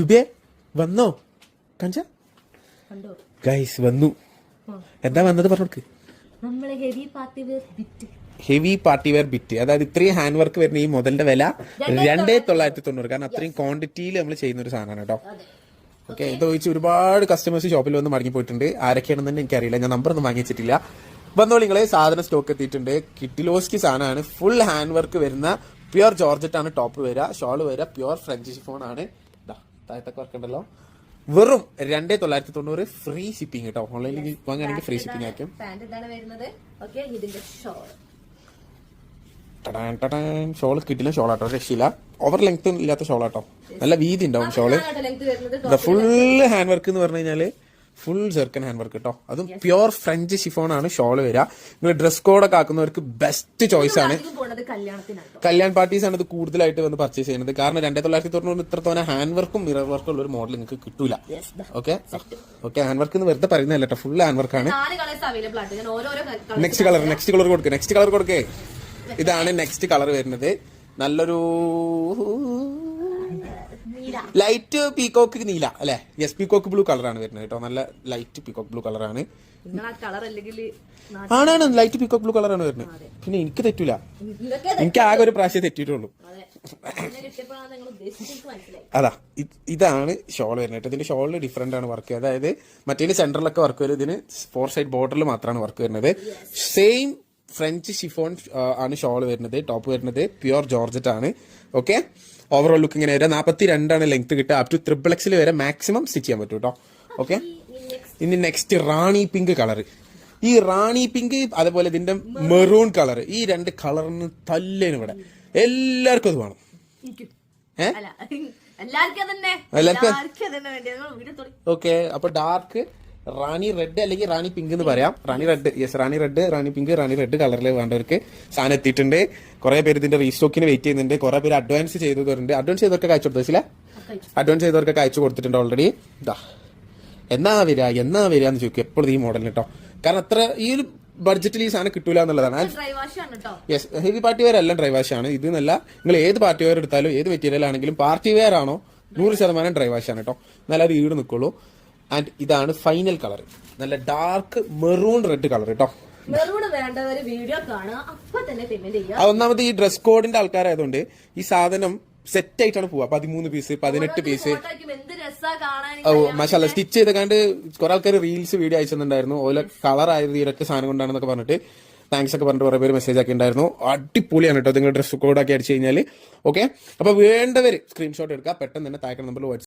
ജുബേ വന്നോ കഞ്ച ഗൈസ് വന്നു. എന്താ വന്നത് പറഞ്ഞോക്ക്. ഹെവി പാർട്ടി വെയർ ബിറ്റ്, അതായത് ഇത്രയും ഹാൻഡ് വർക്ക് വരുന്ന ഈ മുതലിന്റെ വില 2,990. കാരണം അത്രയും ക്വാണ്ടിറ്റിയിൽ നമ്മൾ ചെയ്യുന്ന ഒരു സാധനമാണ് കേട്ടോ. ഓക്കെ, ഇത് ചോദിച്ച് ഒരുപാട് കസ്റ്റമേഴ്സ് ഷോപ്പിൽ വന്ന് മടങ്ങി പോയിട്ടുണ്ട്. ആരൊക്കെയാണെന്ന് തന്നെ എനിക്കറിയില്ല, ഞാൻ നമ്പർ ഒന്നും വാങ്ങിച്ചിട്ടില്ല. വന്നോളൂ നിങ്ങളെ, സാധനം സ്റ്റോക്ക് എത്തിയിട്ടുണ്ട്. കിട്ടിലോസ്കി സാധനമാണ്. ഫുൾ ഹാൻഡ് വർക്ക് വരുന്ന പ്യുവർ ജോർജറ്റ് ആണ് ടോപ്പ് വരിക. ഷോള് വരിക പ്യുവർ ഫ്രഞ്ച് ഷിഫോൺ ആണ്. താഴത്തൊക്കെ വർക്ക് ഉണ്ടല്ലോ. വെറും 2,990 ഫ്രീ ഷിപ്പിംഗ് കേട്ടോ. ഓൺലൈനിൽ വാങ്ങുകയാണെങ്കിൽ ഫ്രീ ഷിപ്പിംഗ് ആയിരിക്കും. ഷോള് കിട്ടില്ല ഷോളാട്ടോ, രക്ഷയില്ല. ഓവർ ലെങ്ത് ഇല്ലാത്ത ഷോളാട്ടോ, നല്ല വീതി ഉണ്ടാവും ഷോള്. ഫുൾ ഹാൻഡ് വർക്ക് എന്ന് പറഞ്ഞു കഴിഞ്ഞാല് ഫുൾ ജെർക്കൻ ഹാൻഡ് വർക്ക് കേട്ടോ. അതും പ്യുവർ ഫ്രഞ്ച് ഷിഫോൺ ആണ് ഷോള് വരിക. നിങ്ങൾ ഡ്രസ് കോഡൊക്കെ ആക്കുന്നവർക്ക് ബെസ്റ്റ് ചോയ്സ് ആണ്. കല്യാൺ പാർട്ടീസ് ആണ് ഇത് കൂടുതലായിട്ട് വന്ന് പർച്ചേസ് ചെയ്യുന്നത്. കാരണം 2,990 ഇത്രത്തോനെ ഹാൻഡ് വർക്കും മിറർ വർക്കും ഉള്ള ഒരു മോഡൽ നിങ്ങൾക്ക് കിട്ടൂല. ഓക്കെ ഓക്കെ, ഹാൻഡ് വർക്ക് എന്ന് വെറുതെ പറയുന്നതല്ല കേട്ടോ, ഫുൾ ഹാൻഡ് വർക്കാണ്. നെക്സ്റ്റ് കളർ കൊടുക്കേ. ഇതാണ് നെക്സ്റ്റ് കളർ വരുന്നത്. നല്ലൊരു ലൈറ്റ് പീകോക്ക് നീല അല്ലെ? യെസ്, പീകോക്ക് ബ്ലൂ കളറാണ് വരുന്നത് കേട്ടോ. നല്ല ലൈറ്റ് പീകോക്ക് ബ്ലൂ കളറാണ്. ആണാണ്, ലൈറ്റ് പീകോക്ക് ബ്ലൂ കളറാണ് വരുന്നത്. പിന്നെ എനിക്ക് തെറ്റൂല, എനിക്ക് ആകെ ഒരു പ്രാവശ്യം തെറ്റിയിട്ടുള്ളൂ. അതാ, ഇതാണ് ഷോൾ വരുന്നത്. ഇതിന്റെ ഷോളിൽ ഡിഫറെന്റ് ആണ് വർക്ക്. അതായത് മറ്റേ സെന്ററിലൊക്കെ വർക്ക് വരും, ഇതിന് 4 സൈഡ് ബോർഡറിൽ മാത്രമാണ് വർക്ക് വരുന്നത്. സെയിം ഫ്രഞ്ച് ഷിഫോൺ ആണ് ഷോൾ വരുന്നത്. ടോപ്പ് വരുന്നത് പ്യുവർ ജോർജറ്റ് ആണ്. ഓക്കെ, ഓവറോൾ ലുക്ക് ഇങ്ങനെ വരാം. 42 ആണ് ലെങ്ത് കിട്ടുക. അപ് ടു XXL വരെ മാക്സിമം സ്റ്റിച്ച് ചെയ്യാൻ പറ്റും കേട്ടോ. ഓക്കെ, ഇനി നെക്സ്റ്റ് റാണി പിങ്ക് കളർ. ഈ റാണി പിങ്ക് അതേപോലെ ഇതിന്റെ മെറൂൺ കളർ, ഈ 2 കളറിന് തല്ലേന് ഇവിടെ എല്ലാവർക്കും അത് വേണം. ഓക്കെ, അപ്പൊ ഡാർക്ക് റാണി റെഡ് അല്ലെങ്കിൽ റാണി പിങ്ക് എന്ന് പറയാം. റാണി റെഡ്, യെസ്, റാണി റെഡ്, റാണി പിങ്ക്, റാണി റെഡ് കളറിൽ വേണ്ടവർക്ക് സാധനം എത്തിയിട്ടുണ്ട്. കുറെ പേര് ഇതിന്റെ റീസ്റ്റോക്കിന് വെയിറ്റ് ചെയ്യുന്നുണ്ട്. കുറെ പേര് അഡ്വാൻസ് ചെയ്തവരുണ്ട്. അഡ്വാൻസ് ചെയ്തവർക്ക് അയച്ചു കൊടുത്തില്ല, അഡ്വാൻസ് ചെയ്തവർക്ക് അയച്ചു കൊടുത്തിട്ടുണ്ട് ഓൾറെഡി. എന്നാ വരിക എന്ന് ചോദിക്കും എപ്പോഴും ഈ മോഡലിന് കേട്ടോ. കാരണം അത്ര ഈ ഒരു ബഡ്ജറ്റിൽ ഈ സാധനം കിട്ടൂല എന്നുള്ളതാണ്. യെസ്, ഹെവി പാർട്ടി വെയർ എല്ലാം ഡ്രൈ വാഷ് ആണ്. ഇത് നല്ല, നിങ്ങൾ ഏത് പാർട്ടി വെയർ എടുത്താലും ഏത് മെറ്റീരിയൽ ആണെങ്കിലും പാർട്ടി വെയർ ആണോ 100% ഡ്രൈ വാഷ് ആണ് കേട്ടോ. നല്ല അത് ഈട് നിൽക്കുള്ളൂ. ആൻഡ് ഇതാണ് ഫൈനൽ കളർ, നല്ല ഡാർക്ക് മെറൂൺ റെഡ് കളർ കേട്ടോ. ഒന്നാമത് ഈ ഡ്രസ് കോഡിന്റെ ആൾക്കാരായതുകൊണ്ട് ഈ സാധനം സെറ്റ് ആയിട്ടാണ് പോവാ. 13 പീസ് 18 പീസ്. ഓ മാഷാഅല്ലാ, സ്റ്റിച്ച് ചെയ്തക്കാണ്ട് കുറെ ആൾക്കാർ റീൽസ് വീഡിയോ അയച്ചിട്ടുണ്ടായിരുന്നു. ഓല കളർ ആയത് ഈ ഒറ്റ സാധനം കൊണ്ടാണെന്നൊക്കെ പറഞ്ഞിട്ട് താങ്ക്സ് ഒക്കെ പറഞ്ഞിട്ട് കുറെ പേര് മെസ്സേജ് ആക്കി ഉണ്ടായിരുന്നു. അടിപൊളിയാണ് കേട്ടോ നിങ്ങൾ ഡ്രസ് കോഡ് ആക്കി അടിച്ചു കഴിഞ്ഞാൽ. ഓക്കെ, അപ്പൊ വേണ്ടവര് സ്ക്രീൻഷോട്ട് എടുക്കുക, പെട്ടെന്ന് തന്നെ താഴെ നമ്പറിൽ വാട്സ്ആപ്പ്